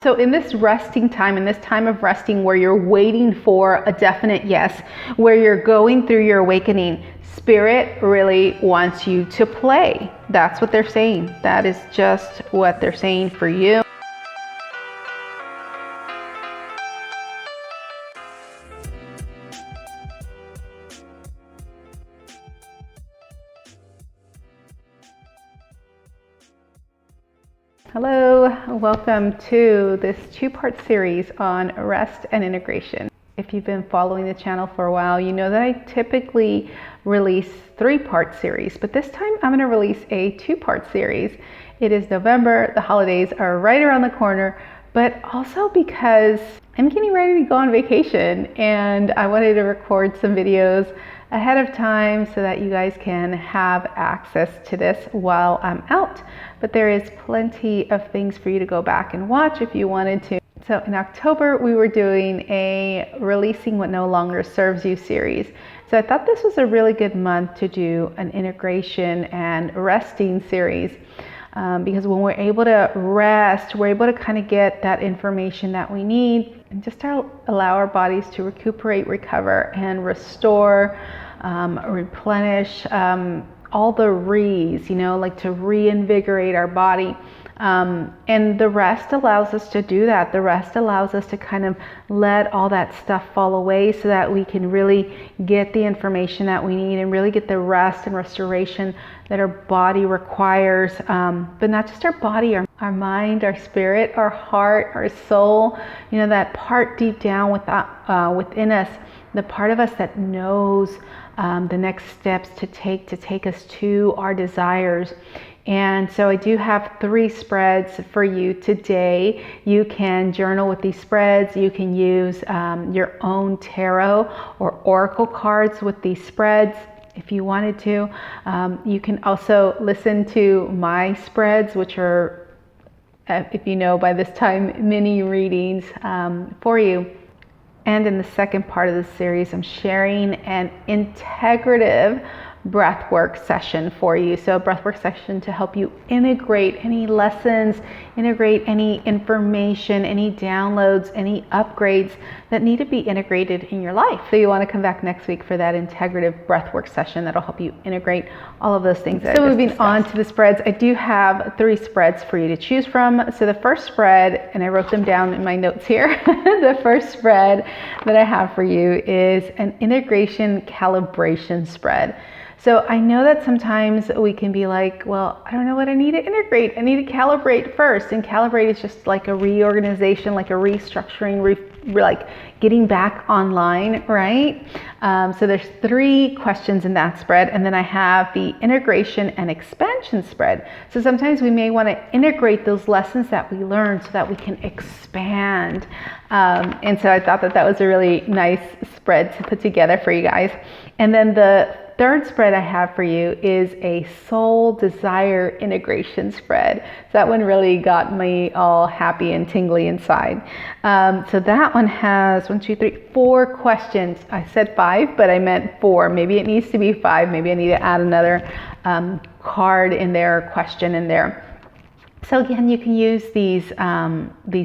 So in this resting time, in this time of resting where you're waiting for a definite yes, where you're going through your awakening, Spirit really wants you to play. That's what they're saying. That is just what they're saying for you. Hello, welcome to this two-part series on rest and integration. If you've been following the channel for a while, you know that I typically release three-part series, but this time I'm going to release a two-part series. It is November, the holidays are right around the corner, but also because I'm getting ready to go on vacation and I wanted to record some videos ahead of time so that you guys can have access to this while I'm out. But there is plenty of things for you to go back and watch if you wanted to. So in October, we were doing a Releasing What No Longer Serves You series. So I thought this was a really good month to do an integration and resting series. Because when we're able to rest, we're able to kind of get that information that we need and just allow our bodies to recuperate, recover, and restore, replenish, all the re's, like to reinvigorate our body. And the rest allows us to do that. The rest allows us to kind of let all that stuff fall away so that we can really get the information that we need and really get the rest and restoration that our body requires. But not just our body, our mind, our spirit, our heart, our soul, that part deep down within us, the part of us that knows the next steps to take us to our desires. And so I do have 3 spreads for you today. You can journal with these spreads. You can use your own tarot or oracle cards with these spreads if you wanted to. You can also listen to my spreads, which are, if you know by this time, mini readings for you. And in the second part of this series, I'm sharing an integrative breathwork session for you. So a breathwork session to help you integrate any lessons, integrate any information, any downloads, any upgrades that need to be integrated in your life. So you want to come back next week for that integrative breathwork session that'll help you integrate all of those things. So moving on to the spreads, I do have 3 spreads for you to choose from. So the first spread, and I wrote them down in my notes here, the first spread that I have for you is an integration calibration spread. So I know that sometimes we can be like, well, I don't know what I need to integrate. I need to calibrate first. And calibrate is just like a reorganization, like a restructuring, like getting back online, right? So there's 3 questions in that spread. And then I have the integration and expansion spread. So sometimes we may want to integrate those lessons that we learned so that we can expand. And so I thought that was a really nice spread to put together for you guys. And then the third spread I have for you is a soul desire integration spread. So that one really got me all happy and tingly inside. So that one has 4 questions. I said 5, but I meant 4. Maybe it needs to be 5. Maybe I need to add another card in there, question in there. So again, you can use these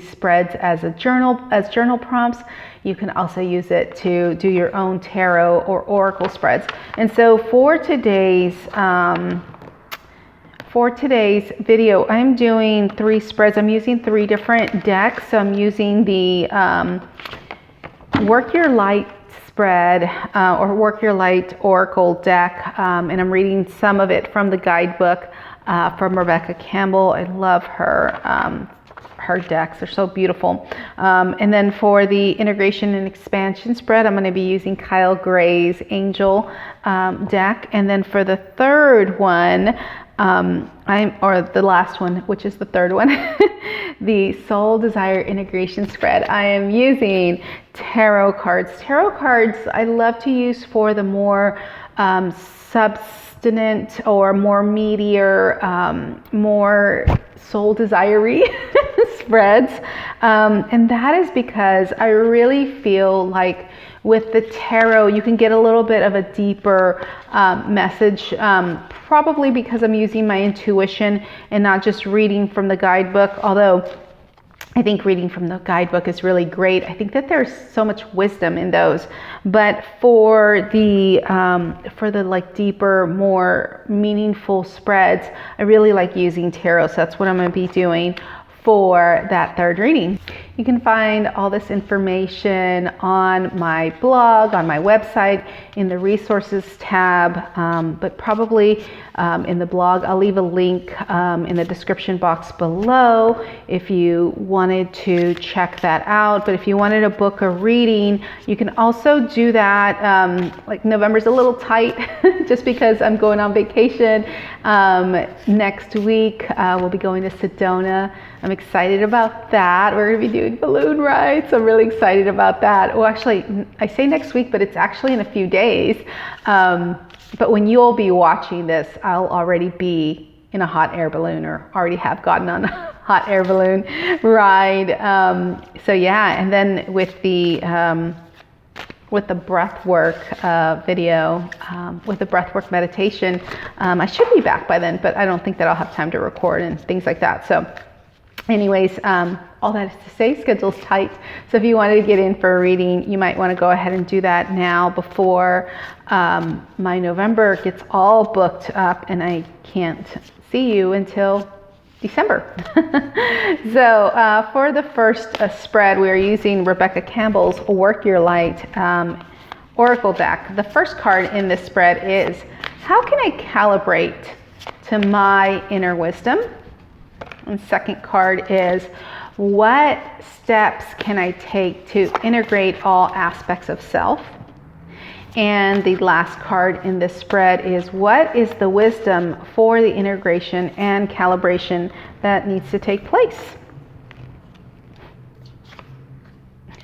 spreads as journal prompts. You can also use it to do your own tarot or oracle spreads. And so for today's video, I'm doing 3 spreads. I'm using 3 different decks. So I'm using the Work Your Light spread or Work Your Light oracle deck, and I'm reading some of it from the guidebook from Rebecca Campbell. I love her decks. They're so beautiful. And then for the integration and expansion spread, I'm going to be using Kyle Gray's Angel deck. And then for the third one, the last one, which is the third one, the Soul Desire Integration spread, I am using tarot cards. Tarot cards I love to use for the more substantive or more meatier, more soul desire-y spreads. And that is because I really feel like with the tarot, you can get a little bit of a deeper message, probably because I'm using my intuition and not just reading from the guidebook. Although I think reading from the guidebook is really great. I think that there's so much wisdom in those. But for the like deeper, more meaningful spreads, I really like using tarot. So that's what I'm going to be doing for that third reading. You can find all this information on my blog, on my website, in the resources tab, but probably in the blog. I'll leave a link in the description box below if you wanted to check that out. But if you wanted to book a reading, you can also do that. Like November's a little tight just because I'm going on vacation. Next week, we'll be going to Sedona. I'm excited about that. We're going to be doing balloon rides. I'm really excited about that. Well, actually, I say next week, but it's actually in a few days. But when you'll be watching this, I'll already be in a hot air balloon, or already have gotten on a hot air balloon ride. So yeah, and then with the breath work video, with the breath work meditation, I should be back by then, but I don't think that I'll have time to record and things like that. So anyways, all that is to say, schedule's tight. So if you wanted to get in for a reading, you might want to go ahead and do that now before my November gets all booked up and I can't see you until December. So for the first spread, we are using Rebecca Campbell's Work Your Light Oracle deck. The first card in this spread is, how can I calibrate to my inner wisdom? And second card is, what steps can I take to integrate all aspects of self? And the last card in this spread is, what is the wisdom for the integration and calibration that needs to take place?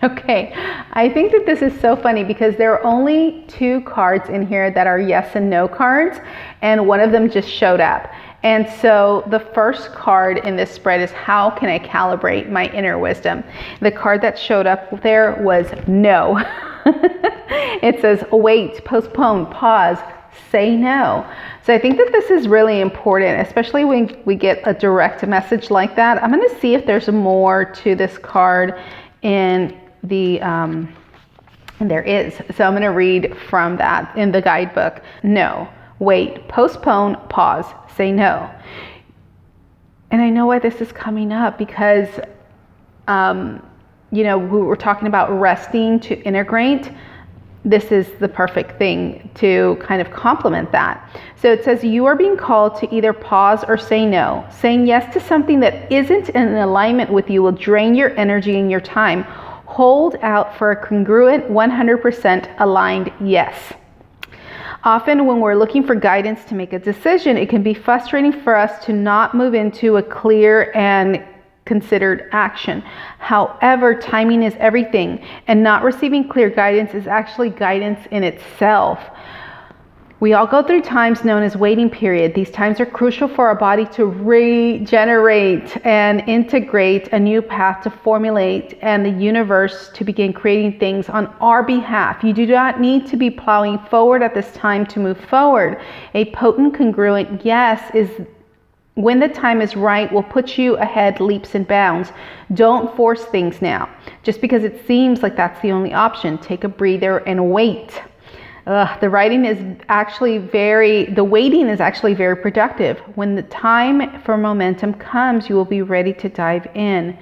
Okay, I think that this is so funny because there are only 2 cards in here that are yes and no cards, and one of them just showed up. And so the first card in this spread is, how can I calibrate my inner wisdom? The card that showed up there was no. It says wait, postpone, pause, say no. So I think that this is really important, especially when we get a direct message like that. I'm going to see if there's more to this card in the and there is. So I'm going to read from that in the guidebook. No, wait, postpone, pause, say no. And I know why this is coming up because you know, we were talking about resting to integrate. This is the perfect thing to kind of complement that. So it says, you are being called to either pause or say no. Saying yes to something that isn't in alignment with you will drain your energy and your time. Hold out for a congruent 100% aligned yes. Often when we're looking for guidance to make a decision, it can be frustrating for us to not move into a clear and considered action. However, timing is everything, and not receiving clear guidance is actually guidance in itself. We all go through times known as waiting period. These times are crucial for our body to regenerate and integrate a new path to formulate and the universe to begin creating things on our behalf. You do not need to be plowing forward at this time to move forward. A potent, congruent yes is when the time is right, will put you ahead leaps and bounds. Don't force things now. Just because it seems like that's the only option, take a breather and wait. The waiting is actually very productive. When the time for momentum comes, you will be ready to dive in.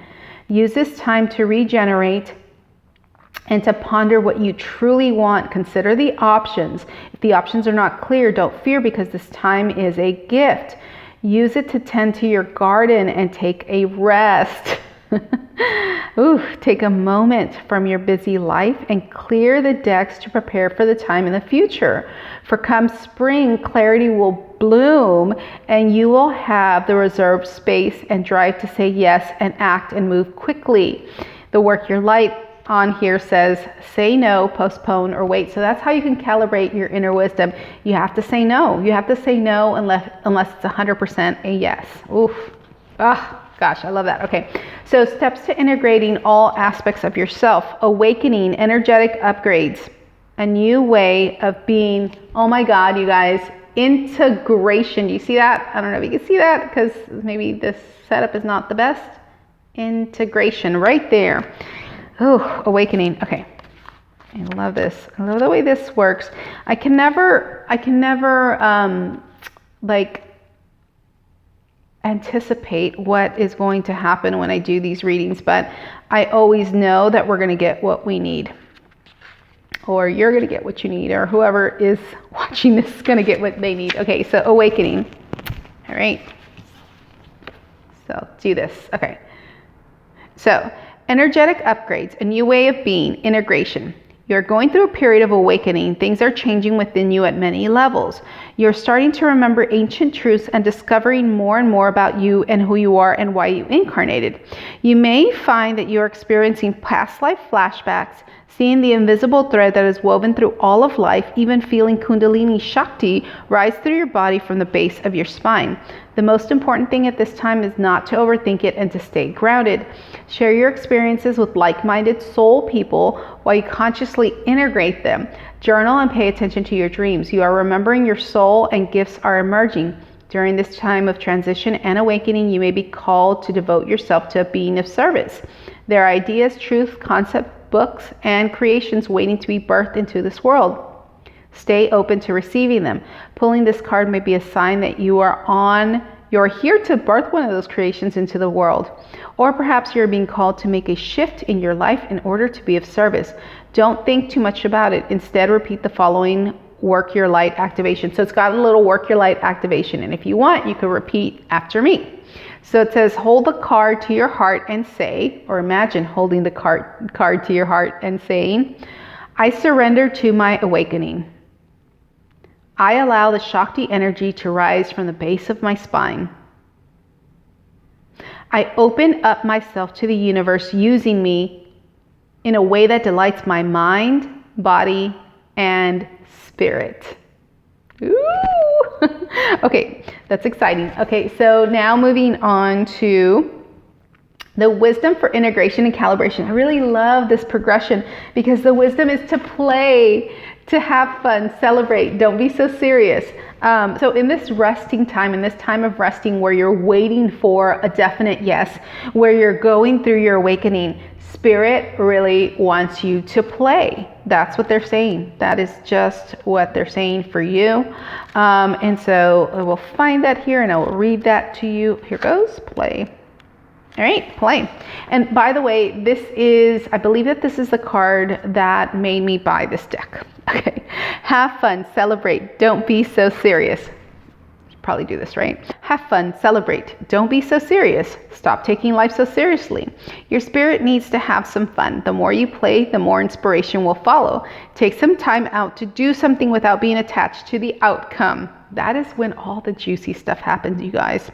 Use this time to regenerate and to ponder what you truly want. Consider the options. If the options are not clear, don't fear, because this time is a gift. Use it to tend to your garden and take a rest. Take a moment from your busy life and clear the decks to prepare for the time in the future. For come spring, clarity will bloom and you will have the reserved space and drive to say yes and act and move quickly. The Work Your Light on here says say no, postpone, or wait. So that's how you can calibrate your inner wisdom. You have to say no. You have to say no unless it's 100% a yes. Gosh, I love that. Okay, so steps to integrating all aspects of yourself. Awakening, energetic upgrades, a new way of being. Oh my God, you guys, integration. Do you see that? I don't know if you can see that because maybe this setup is not the best. Integration, right there. Oh, awakening. Okay. I love this. I love the way this works. I can never like anticipate what is going to happen when I do these readings, but I always know that we're going to get what we need, or you're going to get what you need, or whoever is watching this is going to get what they need. Okay, so awakening. All right. So do this. Okay. So energetic upgrades, a new way of being, integration. You're going through a period of awakening. Things are changing within you at many levels. You're starting to remember ancient truths and discovering more and more about you and who you are and why you incarnated. You may find that you're experiencing past life flashbacks, seeing the invisible thread that is woven through all of life, even feeling Kundalini Shakti rise through your body from the base of your spine. The most important thing at this time is not to overthink it and to stay grounded. Share your experiences with like-minded soul people while you consciously integrate them. Journal and pay attention to your dreams. You are remembering your soul, and gifts are emerging. During this time of transition and awakening, you may be called to devote yourself to a being of service. There are ideas, truth, concepts, books, and creations waiting to be birthed into this world. Stay open to receiving them. Pulling this card may be a sign that you're here to birth one of those creations into the world. Or perhaps you're being called to make a shift in your life in order to be of service. Don't think too much about it. Instead, repeat the following work your light activation. So it's got a little work your light activation. And if you want, you can repeat after me. So it says, hold the card to your heart and say, or imagine holding the card to your heart and saying, I surrender to my awakening. I allow the Shakti energy to rise from the base of my spine. I open up myself to the universe using me in a way that delights my mind, body, and spirit. Ooh. Okay, that's exciting. Okay, so now moving on to the wisdom for integration and calibration. I really love this progression because the wisdom is to play, to have fun, celebrate, don't be so serious. So in this resting time, in this time of resting where you're waiting for a definite yes, where you're going through your awakening, Spirit really wants you to play. That's what they're saying. That is just what they're saying for you. And so I will find that here and I will read that to you. Here goes, play. All right, play. And by the way, I believe that this is the card that made me buy this deck. Okay, have fun, celebrate, don't be so serious. Probably do this, right? Have fun, celebrate, don't be so serious. Stop taking life so seriously. Your spirit needs to have some fun. The more you play, the more inspiration will follow. Take some time out to do something without being attached to the outcome. That is when all the juicy stuff happens, you guys.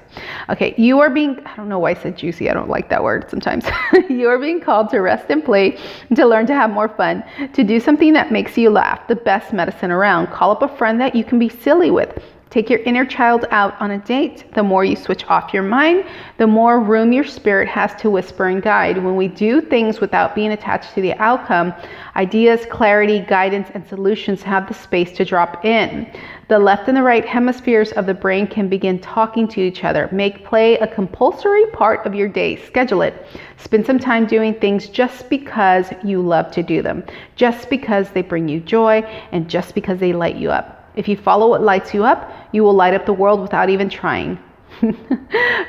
Okay, I don't know why I said juicy, I don't like that word sometimes. You are being called to rest and play, to learn to have more fun, to do something that makes you laugh, the best medicine around. Call up a friend that you can be silly with. Take your inner child out on a date. The more you switch off your mind, the more room your spirit has to whisper and guide. When we do things without being attached to the outcome, ideas, clarity, guidance, and solutions have the space to drop in. The left and the right hemispheres of the brain can begin talking to each other. Make play a compulsory part of your day. Schedule it. Spend some time doing things just because you love to do them, just because they bring you joy, and just because they light you up. If you follow what lights you up, you will light up the world without even trying.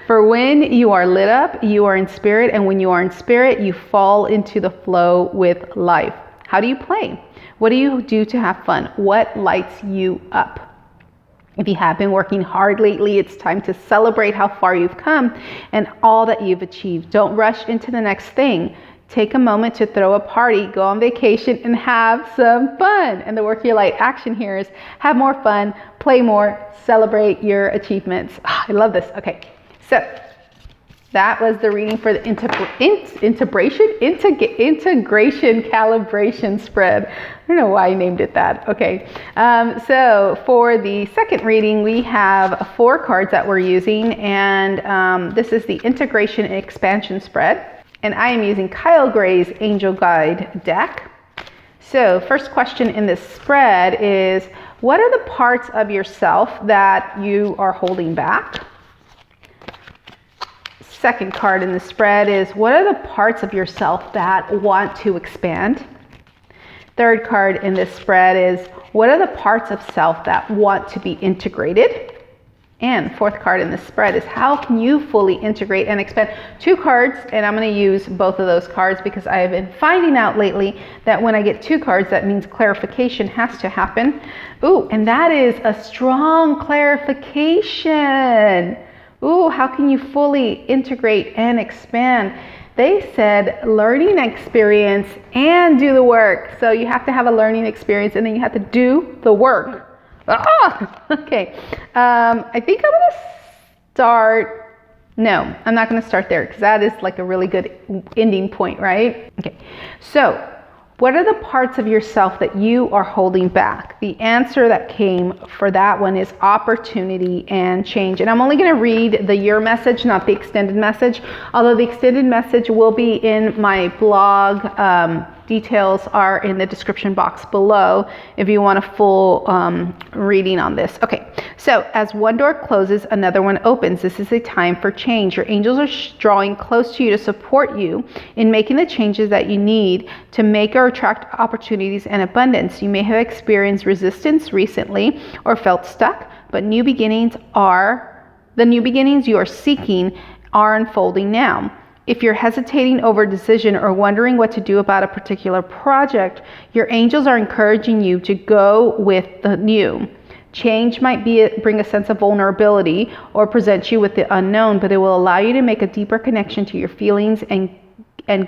For when you are lit up, you are in spirit, and when you are in spirit, you fall into the flow with life. How do you play? What do you do to have fun? What lights you up? If you have been working hard lately, it's time to celebrate how far you've come and all that you've achieved. Don't rush into the next thing. Take a moment to throw a party, go on vacation, and have some fun. And the work your light action here is have more fun, play more, celebrate your achievements. I love this. Okay, so that was the reading for the integration calibration spread. I don't know why I named it that. Okay, so for the second reading, we have 4 cards that we're using, and this is the integration and expansion spread. And I am using Kyle Gray's Angel Guide deck. So first question in this spread is, what are the parts of yourself that you are holding back? Second card in the spread is, what are the parts of yourself that want to expand? Third card in this spread is, what are the parts of self that want to be integrated? And fourth card in the spread is, how can you fully integrate and expand? Two cards, and I'm going to use both of those cards because I have been finding out lately that when I get two cards, that means clarification has to happen. Ooh, and that is a strong clarification. Ooh, how can you fully integrate and expand? They said learning experience and do the work. So you have to have a learning experience and then you have to do the work. Okay. I think I'm going to start. No, I'm not going to start there because that is like a really good ending point, right? Okay. So what are the parts of yourself that you are holding back? The answer that came for that one is opportunity and change. And I'm only going to read the year message, not the extended message, although the extended message will be in my blog. Details are in the description box below if you want a full reading on this. Okay, so as one door closes, another one opens. This is a time for change. Your angels are drawing close to you to support you in making the changes that you need to make or attract opportunities and abundance. You may have experienced resistance recently or felt stuck, but the new beginnings you are seeking are unfolding now. If you're hesitating over a decision or wondering what to do about a particular project, your angels are encouraging you to go with the new. Change might bring a sense of vulnerability or present you with the unknown, but it will allow you to make a deeper connection to your feelings and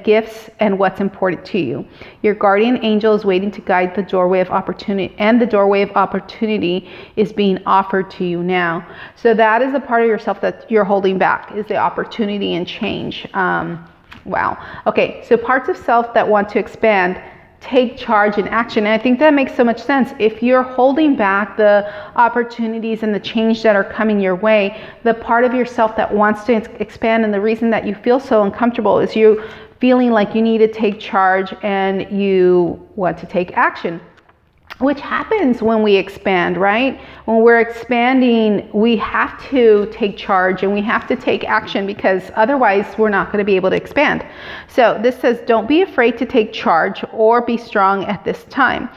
gifts and what's important to you. Your guardian angel is waiting to guide the doorway of opportunity, and the doorway of opportunity is being offered to you now. So that is the part of yourself that you're holding back, is the opportunity and change. Wow. Okay, so parts of self that want to expand, take charge and action. And I think that makes so much sense. If you're holding back the opportunities and the change that are coming your way, the part of yourself that wants to expand, and the reason that you feel so uncomfortable is you feeling like you need to take charge and you want to take action, which happens when we expand, right? When we're expanding, we have to take charge and we have to take action because otherwise we're not going to be able to expand. So this says, don't be afraid to take charge or be strong at this time.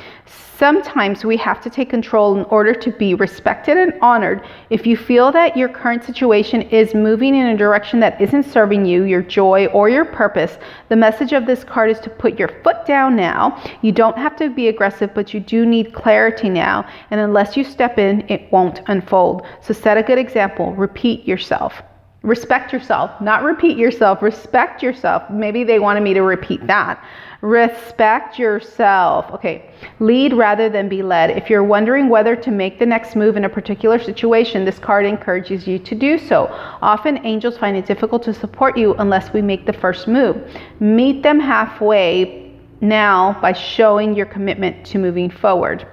Sometimes we have to take control in order to be respected and honored. If you feel that your current situation is moving in a direction that isn't serving you, your joy, or your purpose, the message of this card is to put your foot down now. You don't have to be aggressive, but you do need clarity now. And unless you step in, it won't unfold. So set a good example. Repeat yourself. Respect yourself, not repeat yourself, respect yourself. Maybe they wanted me to repeat that. Respect yourself. Okay, lead rather than be led. If you're wondering whether to make the next move in a particular situation, this card encourages you to do so. Often angels find it difficult to support you unless we make the first move. Meet them halfway now by showing your commitment to moving forward.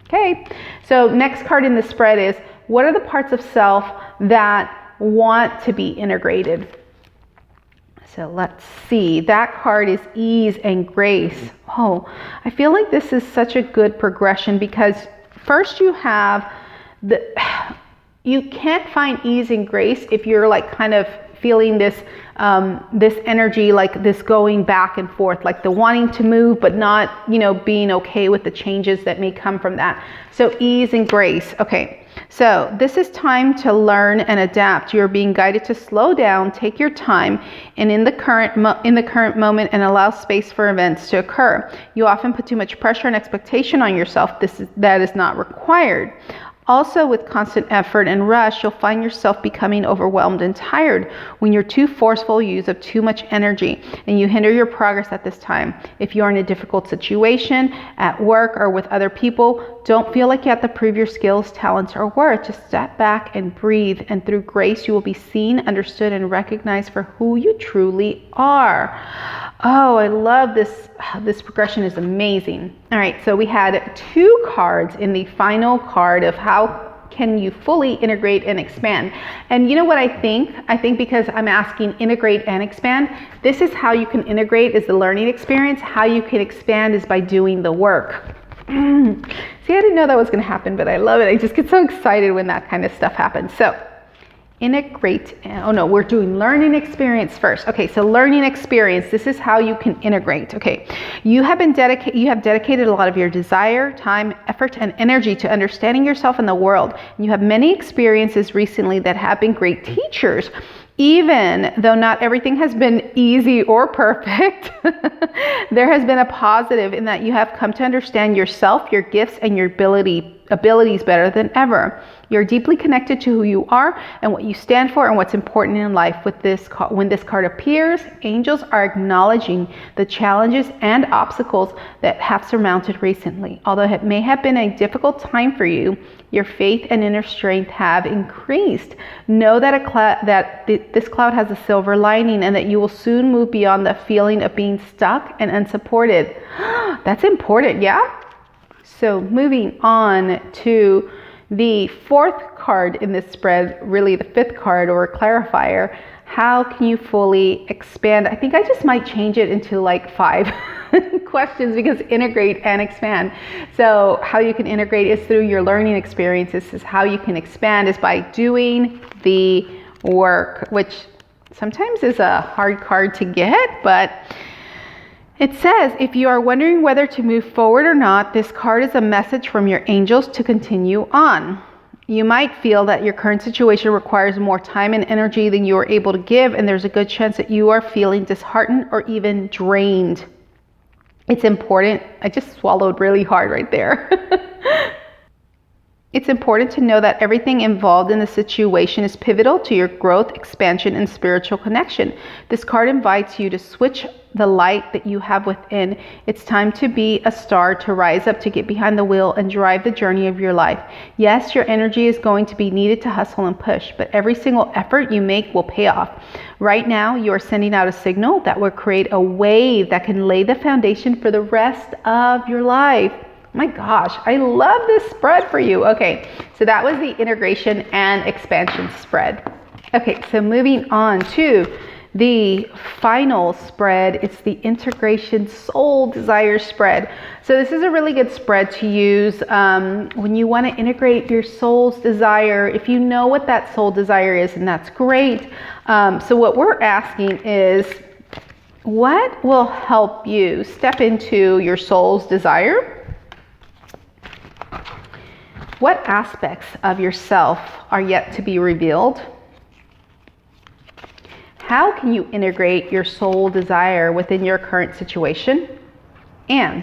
Okay, so next card in the spread is, what are the parts of self that want to be integrated? So let's see. That card is ease and grace. Oh, I feel like this is such a good progression because first you have you can't find ease and grace if you're like kind of feeling this energy, like this going back and forth, like the wanting to move, but not, being okay with the changes that may come from that. So ease and grace. Okay. So this is time to learn and adapt. You're being guided to slow down, take your time, and in the current moment, and allow space for events to occur. You often put too much pressure and expectation on yourself. That is not required. Also, with constant effort and rush, you'll find yourself becoming overwhelmed and tired when you're too forceful, use of too much energy, and you hinder your progress at this time. If you're in a difficult situation at work or with other people, don't feel like you have to prove your skills, talents, or worth. Just step back and breathe, and through grace, you will be seen, understood, and recognized for who you truly are. Oh, I love this. This progression is amazing. All right, so we had 2 cards in the final card of how can you fully integrate and expand. And you know what I think? I think because I'm asking integrate and expand, this is how you can integrate is the learning experience. How you can expand is by doing the work. See, I didn't know that was going to happen, but I love it. I just get so excited when that kind of stuff happens. So integrate. Oh no, we're doing learning experience first. Okay, so learning experience, this is how you can integrate. Okay, you have dedicated a lot of your desire, time, effort, and energy to understanding yourself and the world. And you have many experiences recently that have been great teachers. Even though not everything has been easy or perfect, there has been a positive in that you have come to understand yourself, your gifts, and your abilities better than ever. You're deeply connected to who you are and what you stand for and what's important in life. When this card appears, angels are acknowledging the challenges and obstacles that have surmounted recently. Although it may have been a difficult time for you, your faith and inner strength have increased. Know that this cloud has a silver lining and that you will soon move beyond the feeling of being stuck and unsupported. That's important, yeah? So moving on to the fourth card in this spread, really the fifth card or clarifier. How can you fully expand? I think I just might change it into like 5 questions because integrate and expand. So how you can integrate is through your learning experiences. Is how you can expand is by doing the work, which sometimes is a hard card to get, but it says, if you are wondering whether to move forward or not, this card is a message from your angels to continue on. You might feel that your current situation requires more time and energy than you are able to give, and there's a good chance that you are feeling disheartened or even drained. It's important. I just swallowed really hard right there. It's important to know that everything involved in the situation is pivotal to your growth, expansion, and spiritual connection. This card invites you to switch the light that you have within. It's time to be a star, to rise up, to get behind the wheel and drive the journey of your life. Yes, your energy is going to be needed to hustle and push, but every single effort you make will pay off. Right now, you are sending out a signal that will create a wave that can lay the foundation for the rest of your life. My gosh, I love this spread for you. Okay, so that was the integration and expansion spread. Okay, so moving on to the final spread, it's the integration soul desire spread. So this is a really good spread to use when you want to integrate your soul's desire. If you know what that soul desire is, and that's great. So what we're asking is, what will help you step into your soul's desire? What aspects of yourself are yet to be revealed? How can you integrate your soul desire within your current situation? And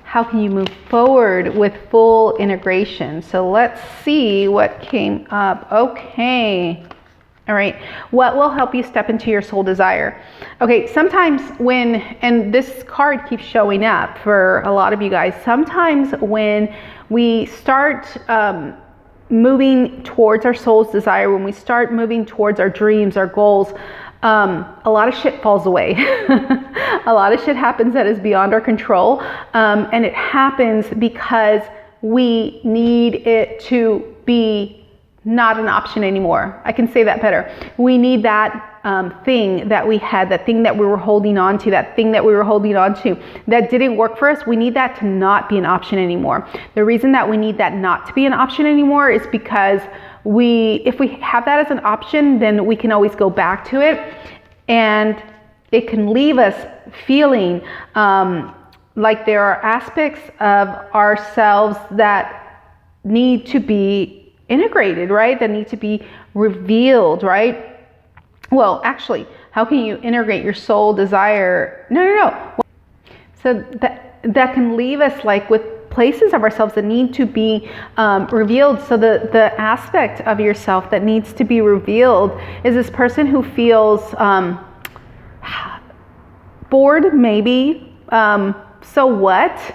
how can you move forward with full integration? So let's see what came up. Okay. All right. What will help you step into your soul desire? Okay. Sometimes and this card keeps showing up for a lot of you guys, sometimes when we start moving towards our soul's desire, when we start moving towards our dreams, our goals, a lot of shit falls away. A lot of shit happens that is beyond our control. And it happens because we need it to be not an option anymore. I can say that better. We need that thing that we had, that thing that we were holding on to, that didn't work for us. We need that to not be an option anymore. The reason that we need that not to be an option anymore is because if we have that as an option, then we can always go back to it, and it can leave us feeling like there are aspects of ourselves that need to be integrated, right? That need to be revealed, right? Well, actually, how can you integrate your soul desire? No. So that can leave us like with places of ourselves that need to be revealed. So the aspect of yourself that needs to be revealed is this person who feels bored, maybe. So what?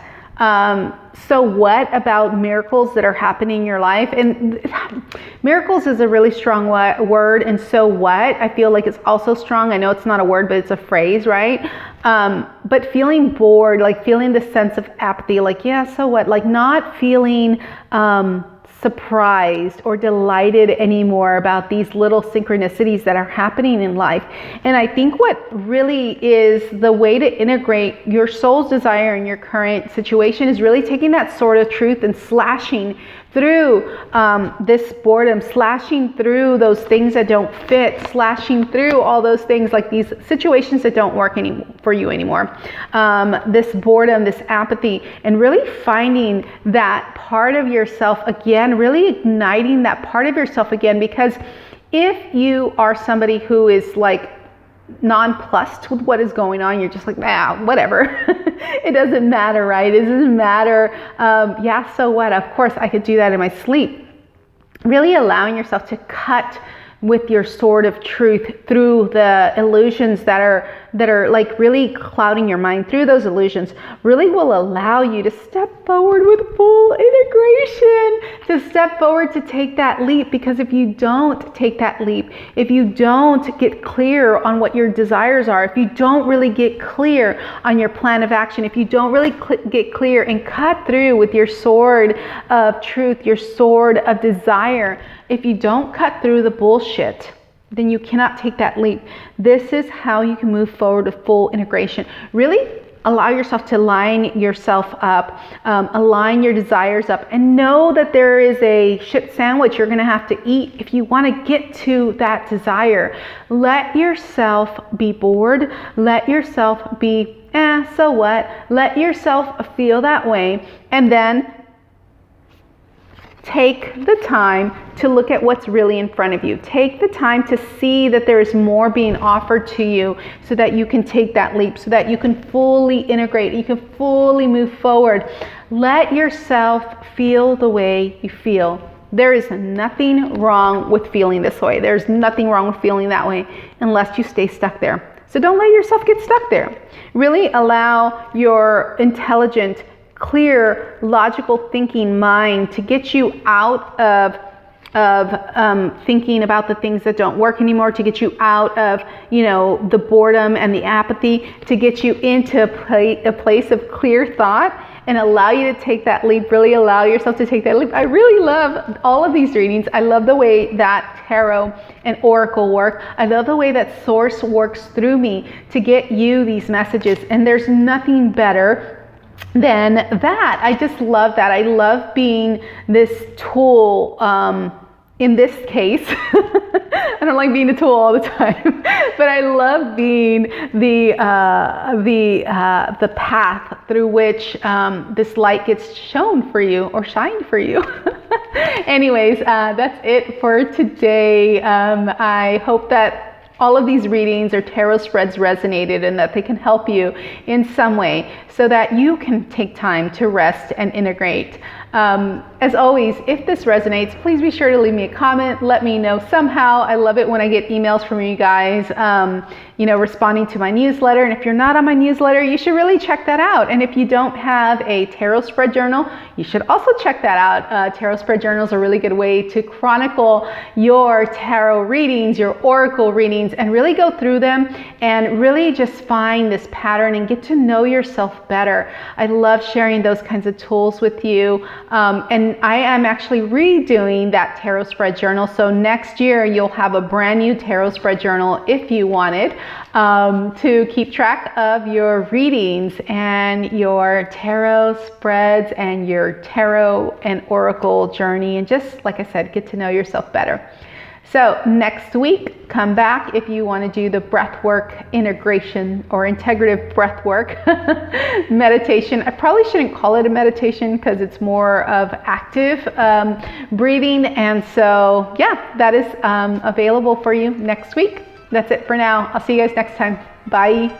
So what about miracles that are happening in your life? And miracles is a really strong word. And so what? I feel like it's also strong. I know it's not a word, but it's a phrase, right? But feeling bored, like feeling the sense of apathy, like, yeah, so what? Like not feeling surprised or delighted anymore about these little synchronicities that are happening in life. And I think what really is the way to integrate your soul's desire in your current situation is really taking that sword of truth and slashing through this boredom, slashing through those things that don't fit, slashing through all those things like these situations that don't work for you anymore. This boredom, this apathy, and really finding that part of yourself again, really igniting that part of yourself again. Because if you are somebody who is like nonplussed with what is going on, you're just like, whatever. It doesn't matter, right? It doesn't matter. Yeah, so what? Of course, I could do that in my sleep. Really allowing yourself to cut with your sword of truth through the illusions that are like really clouding your mind. Through those illusions really will allow you to step forward with full integration, to step forward, to take that leap. Because if you don't take that leap, if you don't get clear on what your desires are, if you don't really get clear on your plan of action, if you don't really get clear and cut through with your sword of truth, your sword of desire, if you don't cut through the bullshit, then you cannot take that leap. This is how you can move forward with full integration. Really allow yourself to line yourself up, align your desires up, and know that there is a shit sandwich you're gonna have to eat if you wanna get to that desire. Let yourself be bored. Let yourself be, so what? Let yourself feel that way, and then take the time to look at what's really in front of you. Take the time to see that there is more being offered to you so that you can take that leap, so that you can fully integrate, you can fully move forward. Let yourself feel the way you feel. There is nothing wrong with feeling this way. There's nothing wrong with feeling that way unless you stay stuck there. So don't let yourself get stuck there. Really allow your intelligent, clear, logical thinking mind to get you out of thinking about the things that don't work anymore, to get you out of, the boredom and the apathy, to get you into a place of clear thought and allow you to take that leap. Really allow yourself to take that leap. I really love all of these readings. I love the way that tarot and oracle work. I love the way that source works through me to get you these messages. And there's nothing better than that. I just love that. I love being this tool. In this case, I don't like being a tool all the time, but I love being the path through which this light gets shown for you or shined for you. Anyways, that's it for today. I hope that all of these readings or tarot spreads resonated and that they can help you in some way so that you can take time to rest and integrate. As always, if this resonates, please be sure to leave me a comment. Let me know somehow. I love it when I get emails from you guys, responding to my newsletter. And if you're not on my newsletter, you should really check that out. And if you don't have a tarot spread journal, you should also check that out. Tarot spread journals are a really good way to chronicle your tarot readings, your oracle readings, and really go through them and really just find this pattern and get to know yourself better. I love sharing those kinds of tools with you. And I am actually redoing that tarot spread journal. So next year you'll have a brand new tarot spread journal if you wanted to keep track of your readings and your tarot spreads and your tarot and oracle journey, and just, like I said, get to know yourself better. So next week, come back if you want to do the breathwork integration or integrative breathwork meditation. I probably shouldn't call it a meditation because it's more of active breathing. And so, yeah, that is available for you next week. That's it for now. I'll see you guys next time. Bye.